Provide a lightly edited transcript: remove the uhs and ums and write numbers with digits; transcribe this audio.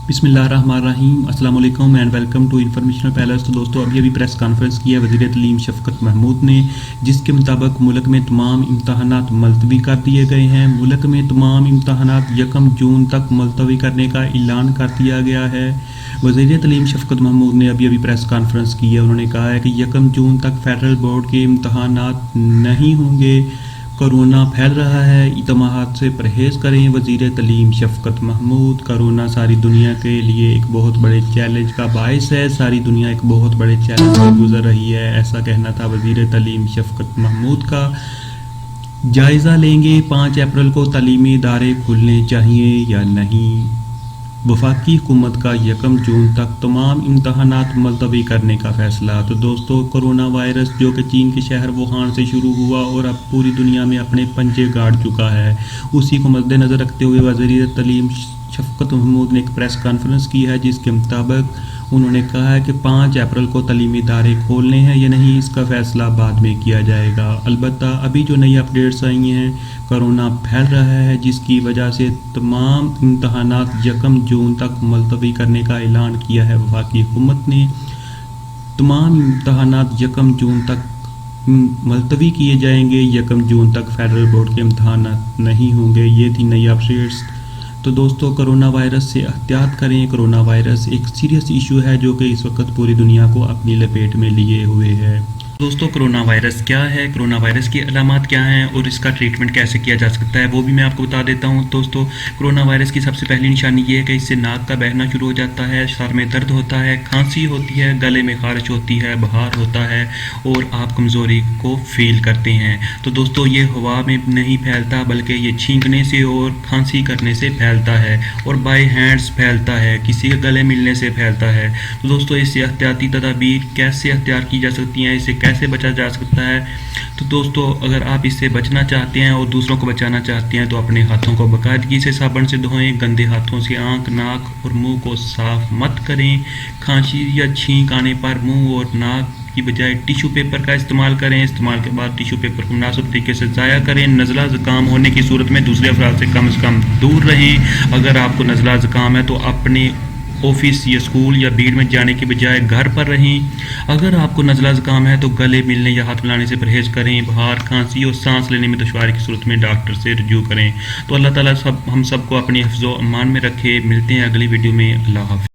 बिस्मिल्लाहिर्रहमानिर्रहीम अस्सलाम वालेकुम and welcome to informational palace. तो दोस्तों अभी प्रेस कॉन्फ्रेंस की है वज़ीर तालीम शफ़क़त महमूद ने, जिसके मुताबिक मुल्क में तमाम इम्तहानात मुलतवी कर दिए गए हैं। मुल्क में तमाम इम्तहानात 1 जून तक मुलतवी करने का ऐलान कर दिया गया है। वज़ीर तालीम शफ़क़त महमूद ने अभी प्रेस कॉन्फ्रेंस की है। उन्होंने कहा है कि 1 जून तक फेडरल बोर्ड के इम्तहानात नहीं होंगे। कोरोना फैल रहा है, इत्तमाहात से परहेज़ करें। वज़ीर तालीम शफ़क़त महमूद। कोरोना सारी दुनिया के लिए एक बहुत बड़े चैलेंज का बाइस है। सारी दुनिया एक बहुत बड़े चैलेंज से गुजर रही है, ऐसा कहना था वज़ीर तालीम शफ़क़त महमूद का। जायज़ा लेंगे 5 अप्रैल को तालीमी इदारे खुलने चाहिए या नहीं। वफाकी हुकूमत का 1 जून तक तमाम इम्तहानात मुलतवी करने का फ़ैसला। तो दोस्तों कोरोना वायरस जो कि चीन के शहर वुहान से शुरू हुआ और अब पूरी दुनिया में अपने पंजे गाड़ चुका है, उसी को मद्देनज़र रखते हुए वज़ीर तालीम शफ़क़त महमूद ने एक प्रेस कॉन्फ्रेंस की है, जिसके मुताबिक उन्होंने कहा है कि 5 अप्रैल को तालीमी इदारे खोलने हैं या नहीं, इसका फ़ैसला बाद में किया जाएगा। अलबत्ता अभी जो नई अपडेट्स आई हैं, कोरोना फैल रहा है, जिसकी वजह से तमाम इम्तहानात 1 जून तक मुलतवी करने का ऐलान किया है वफाकी हुकूमत ने। तमाम इम्तहानात 1 जून तक मुलतवी किए जाएंगे। 1 जून तक फेडरल बोर्ड के इम्तहानात नहीं होंगे। ये थी नई अपडेट्स। तो दोस्तों कोरोना वायरस से एहतियात करें। कोरोना वायरस एक सीरियस इशू है जो कि इस वक्त पूरी दुनिया को अपनी लपेट में लिए हुए है। दोस्तों कोरोना वायरस क्या है, कोरोना वायरस की अलामात क्या हैं और इसका ट्रीटमेंट कैसे किया जा सकता है, वो भी मैं आपको बता देता हूं। दोस्तों कोरोना वायरस की सबसे पहली निशानी ये है कि इससे नाक का बहना शुरू हो जाता है, सर में दर्द होता है, खांसी होती है, गले में खारिश होती है, बुखार होता है और आप कमज़ोरी को फील करते हैं। तो दोस्तों ये हवा में नहीं फैलता, बल्कि ये छींकने से और खांसी करने से फैलता है और बाय हैंड्स फैलता है, किसी के गले मिलने से फैलता है। तो दोस्तों इससे एहतियाती तदाबीर कैसे अख्तियार की जा सकती हैं, इससे कैसे बचा जा सकता है। तो दोस्तों अगर आप इससे बचना चाहते हैं और दूसरों को बचाना चाहते हैं तो अपने हाथों को बाकायदगी से साबुन से धोएं। गंदे हाथों से आंख, नाक और मुंह को साफ मत करें। खांसी या छींक आने पर मुंह और नाक की बजाय टिश्यू पेपर का इस्तेमाल करें। इस्तेमाल के बाद टिश्यू पेपर को मुनासिब तरीके से ज़ाया करें। नज़ला ज़ुकाम होने की सूरत में दूसरे अफराद से कम दूर रहें। अगर आपको नज़ला ज़ुकाम है तो अपने ऑफिस या स्कूल या भीड़ में जाने के बजाय घर पर रहें। अगर आपको नज़ला ज़ुकाम है तो गले मिलने या हाथ मिलाने से परहेज़ करें। बुखार, खांसी और सांस लेने में दुश्वारी की सूरत में डॉक्टर से रजू करें। तो अल्लाह ताला हम सबको अपने हिफ्ज़ो अमान में रखे। मिलते हैं अगली वीडियो में। अल्लाह हाफ़िज़।